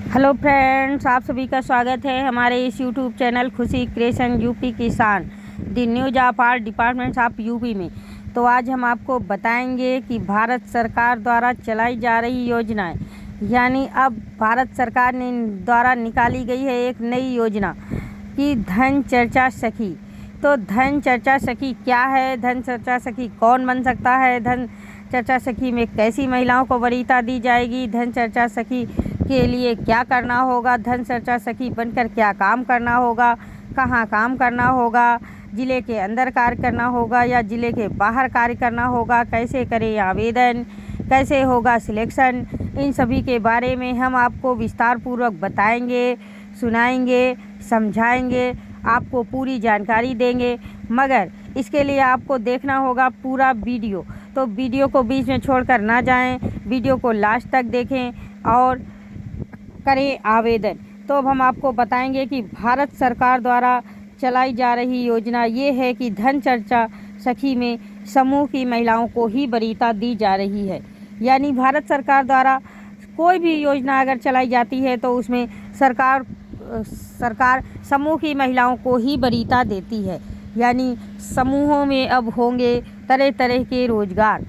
Hello friends, आप सभी का स्वागत है हमारे इस YouTube channel Khushi creation UP Kisan the news of all departments of UP में। तो आज हम आपको बताएंगे कि भारत सरकार द्वारा चलाई जा रही योजनाएं, यानी अब भारत सरकार ने द्वारा निकाली गई है एक नई योजना कि धन चर्चा सखी। तो धन चर्चा सखी क्या है, धन चर्चा सखी कौन बन सकता है, धन चर्चा सखी में कैसी महिलाओं को वरीयता दी जाएगी, धन चर्चा सखी के लिए क्या करना होगा, धन चर्चा सखी बनकर क्या काम करना होगा, कहाँ काम करना होगा, ज़िले के अंदर कार्य करना होगा या ज़िले के बाहर कार्य करना होगा, कैसे करें आवेदन, कैसे होगा सिलेक्शन, इन सभी के बारे में हम आपको विस्तार पूर्वक बताएंगे, सुनाएंगे, समझाएंगे, आपको पूरी जानकारी देंगे। मगर इसके लिए आपको देखना होगा पूरा वीडियो, तो वीडियो को बीच में छोड़कर ना जाएं, वीडियो को लास्ट तक देखें और करें आवेदन। तो अब हम आपको बताएंगे कि भारत सरकार द्वारा चलाई जा रही योजना ये है कि धन चर्चा सखी में समूह की महिलाओं को ही वरीयता दी जा रही है। यानी भारत सरकार द्वारा कोई भी योजना अगर चलाई जाती है तो उसमें सरकार समूह की महिलाओं को ही वरीयता देती है। यानी समूहों में अब होंगे तरह तरह के रोजगार।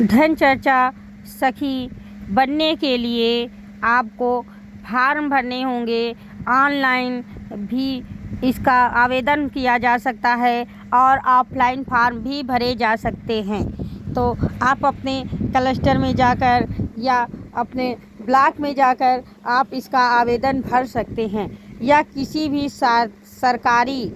धन चर्चा सखी बनने के लिए आपको फार्म भरने होंगे, ऑनलाइन भी इसका आवेदन किया जा सकता है और ऑफलाइन फार्म भी भरे जा सकते हैं। तो आप अपने क्लस्टर में जाकर या अपने ब्लॉक में जाकर आप इसका आवेदन भर सकते हैं या किसी भी सरकारी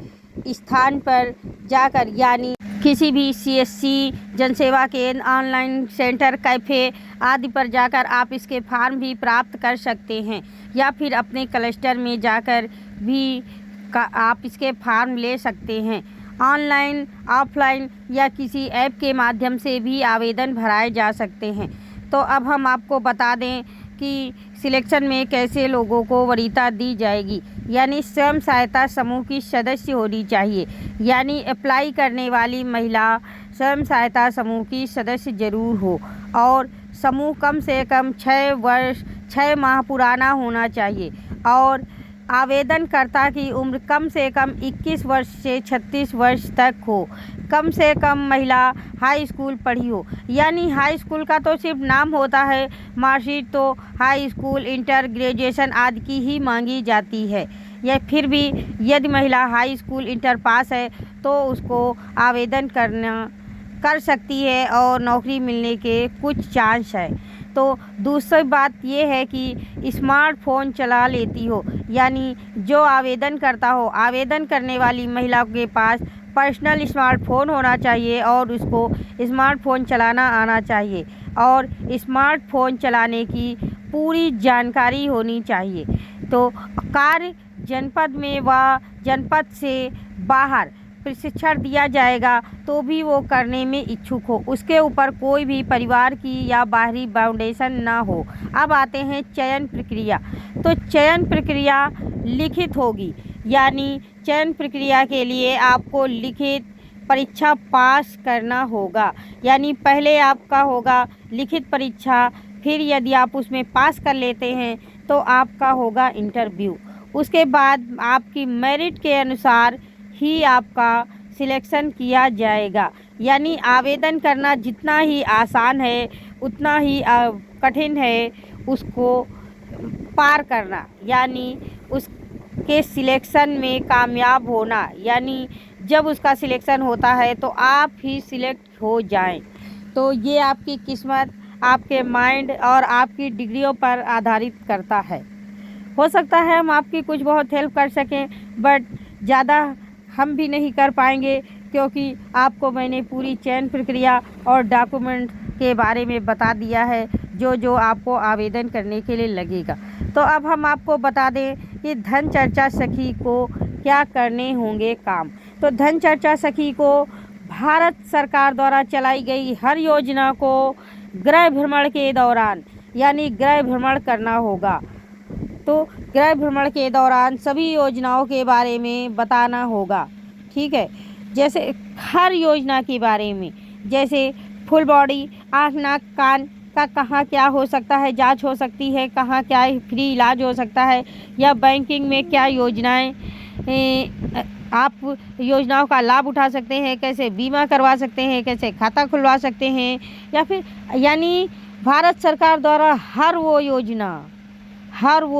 स्थान पर जाकर, यानी किसी भी सीएससी, जनसेवा केंद्र, ऑनलाइन सेंटर, कैफ़े आदि पर जाकर आप इसके फार्म भी प्राप्त कर सकते हैं या फिर अपने क्लस्टर में जाकर भी आप इसके फार्म ले सकते हैं। ऑनलाइन, ऑफलाइन या किसी ऐप के माध्यम से भी आवेदन भराए जा सकते हैं। तो अब हम आपको बता दें कि सिलेक्शन में कैसे लोगों को वरीयता दी जाएगी। यानी स्वयं सहायता समूह की सदस्य होनी चाहिए, यानी अप्लाई करने वाली महिला स्वयं सहायता समूह की सदस्य जरूर हो और समूह कम से कम 6 माह पुराना होना चाहिए और आवेदनकर्ता की उम्र कम से कम 21 वर्ष से 36 वर्ष तक हो। कम से कम महिला हाई स्कूल पढ़ी हो। यानी हाई स्कूल का तो सिर्फ नाम होता है, मार्कशीट तो हाई स्कूल, इंटर, ग्रेजुएशन आदि की ही मांगी जाती है। या फिर भी यदि महिला हाई स्कूल, इंटर पास है तो उसको आवेदन कर सकती है और नौकरी मिलने के कुछ चांस है। तो दूसरी बात ये है कि स्मार्टफोन चला लेती हो, यानी जो आवेदन करता हो, आवेदन करने वाली महिला के पास पर्सनल स्मार्टफोन होना चाहिए और उसको स्मार्टफोन चलाना आना चाहिए और स्मार्टफोन चलाने की पूरी जानकारी होनी चाहिए। तो कार्य जनपद में व जनपद से बाहर प्रशिक्षण दिया जाएगा तो भी वो करने में इच्छुक हो, उसके ऊपर कोई भी परिवार की या बाहरी बाउंडेशन ना हो। अब आते हैं चयन प्रक्रिया। तो चयन प्रक्रिया लिखित होगी, यानी चयन प्रक्रिया के लिए आपको लिखित परीक्षा पास करना होगा। यानी पहले आपका होगा लिखित परीक्षा, फिर यदि आप उसमें पास कर लेते हैं तो आपका होगा इंटरव्यू। उसके बाद आपकी मेरिट के अनुसार ही आपका सिलेक्शन किया जाएगा। यानी आवेदन करना जितना ही आसान है उतना ही कठिन है उसको पार करना, यानी उसके सिलेक्शन में कामयाब होना। यानी जब उसका सिलेक्शन होता है तो आप ही सिलेक्ट हो जाएं। तो ये आपकी किस्मत, आपके माइंड और आपकी डिग्रियों पर आधारित करता है। हो सकता है हम आपकी कुछ बहुत हेल्प कर सकें, बट ज़्यादा हम भी नहीं कर पाएंगे क्योंकि आपको मैंने पूरी चयन प्रक्रिया और डॉक्यूमेंट के बारे में बता दिया है जो आपको आवेदन करने के लिए लगेगा। तो अब हम आपको बता दें कि धन चर्चा सखी को क्या करने होंगे काम। तो धन चर्चा सखी को भारत सरकार द्वारा चलाई गई हर योजना को गृह भ्रमण के दौरान, यानी गृह भ्रमण करना होगा। तो गृह भ्रमण के दौरान सभी योजनाओं के बारे में बताना होगा, ठीक है। जैसे हर योजना के बारे में, जैसे फुल बॉडी, आँख, नाक, कान का कहाँ क्या हो सकता है, जांच हो सकती है, कहाँ क्या फ्री इलाज हो सकता है, या बैंकिंग में क्या योजनाएं आप योजनाओं का लाभ उठा सकते हैं, कैसे बीमा करवा सकते हैं, कैसे खाता खुलवा सकते हैं, या फिर यानी भारत सरकार द्वारा हर वो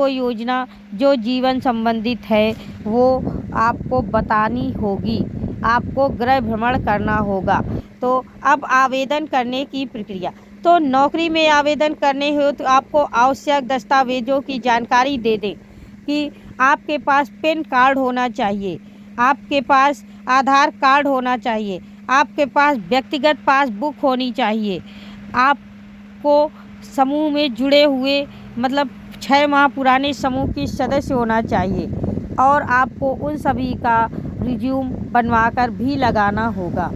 योजना जो जीवन संबंधित है वो आपको बतानी होगी, आपको गृह भ्रमण करना होगा। तो अब आवेदन करने की प्रक्रिया, तो नौकरी में आवेदन करने हो तो आपको आवश्यक दस्तावेजों की जानकारी दे दें कि आपके पास पैन कार्ड होना चाहिए, आपके पास आधार कार्ड होना चाहिए, आपके पास व्यक्तिगत पासबुक होनी चाहिए, आपको समूह में जुड़े हुए मतलब 6 माह पुराने समूह की सदस्य होना चाहिए, और आपको उन सभी का रिज्यूम बनवाकर भी लगाना होगा।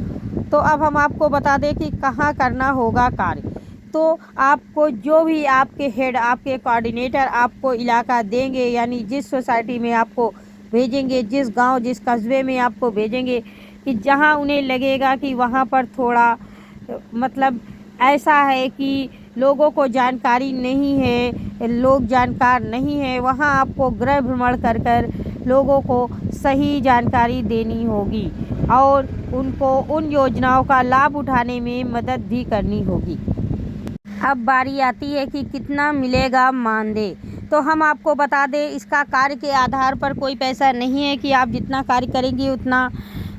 तो अब हम आपको बता दें कि कहाँ करना होगा कार्य। तो आपको जो भी आपके हेड, आपके कोऑर्डिनेटर आपको इलाका देंगे, यानी जिस सोसाइटी में आपको भेजेंगे, जिस गांव, जिस कस्बे में आपको भेजेंगे, कि जहां उन्हें लगेगा कि वहां पर थोड़ा मतलब ऐसा है कि लोगों को जानकारी नहीं है, लोग जानकार नहीं है, वहां आपको गृह भ्रमण कर कर लोगों को सही जानकारी देनी होगी और उनको उन योजनाओं का लाभ उठाने में मदद भी करनी होगी। अब बारी आती है कि कितना मिलेगा मानदेय। तो हम आपको बता दें, इसका कार्य के आधार पर कोई पैसा नहीं है कि आप जितना कार्य करेंगे उतना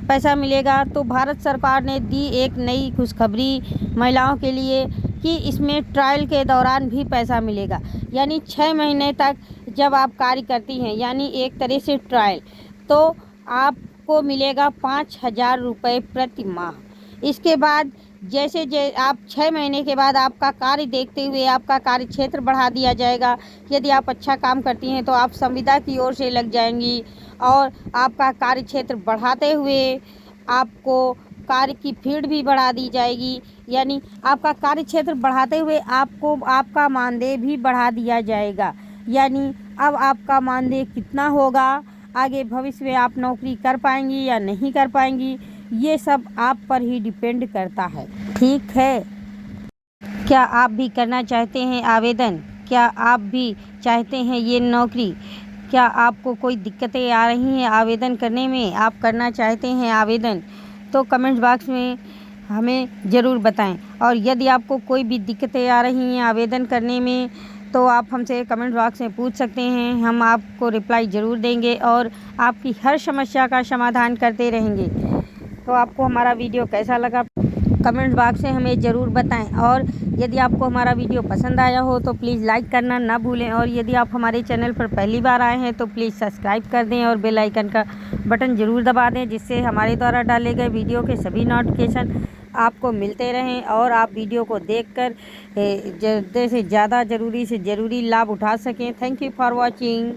पैसा मिलेगा। तो भारत सरकार ने दी एक नई खुशखबरी महिलाओं के लिए कि इसमें ट्रायल के दौरान भी पैसा मिलेगा, यानी 6 महीने तक जब आप कार्य करती हैं, यानी एक तरह से ट्रायल, तो आपको मिलेगा 5,000 रुपये प्रति माह। इसके बाद जैसे आप 6 महीने के बाद आपका कार्य देखते हुए आपका कार्य क्षेत्र बढ़ा दिया जाएगा। यदि आप अच्छा काम करती हैं तो आप संविदा की ओर से लग जाएंगी, और आपका कार्य क्षेत्र बढ़ाते हुए आपको कार्य की फील्ड भी बढ़ा दी जाएगी, यानी आपका कार्य क्षेत्र बढ़ाते हुए आपको आपका मानदेय भी बढ़ा दिया जाएगा। यानी अब आपका मानदेय कितना होगा, आगे भविष्य में आप नौकरी कर पाएंगी या नहीं कर पाएंगी, ये सब आप पर ही डिपेंड करता है। ठीक है, क्या आप भी करना चाहते हैं आवेदन? क्या आप भी चाहते हैं ये नौकरी? क्या आपको कोई दिक्कतें आ रही हैं आवेदन करने में, आप करना चाहते हैं आवेदन? तो कमेंट बॉक्स में हमें ज़रूर बताएं। और यदि आपको कोई भी दिक्कतें आ रही हैं आवेदन करने में, तो आप हमसे कमेंट बॉक्स में पूछ सकते हैं, हम आपको रिप्लाई ज़रूर देंगे और आपकी हर समस्या का समाधान करते रहेंगे। तो आपको हमारा वीडियो कैसा लगा कमेंट बॉक्स में हमें ज़रूर बताएं, और यदि आपको हमारा वीडियो पसंद आया हो तो प्लीज़ लाइक करना ना भूलें, और यदि आप हमारे चैनल पर पहली बार आए हैं तो प्लीज़ सब्सक्राइब कर दें और बेल आइकन का बटन ज़रूर दबा दें, जिससे हमारे द्वारा डाले गए वीडियो के सभी नोटिफिकेशन आपको मिलते रहें और आप वीडियो को देखकर ज़्यादा से ज़्यादा ज़रूरी से ज़रूरी लाभ उठा सकें। Thank you for watching.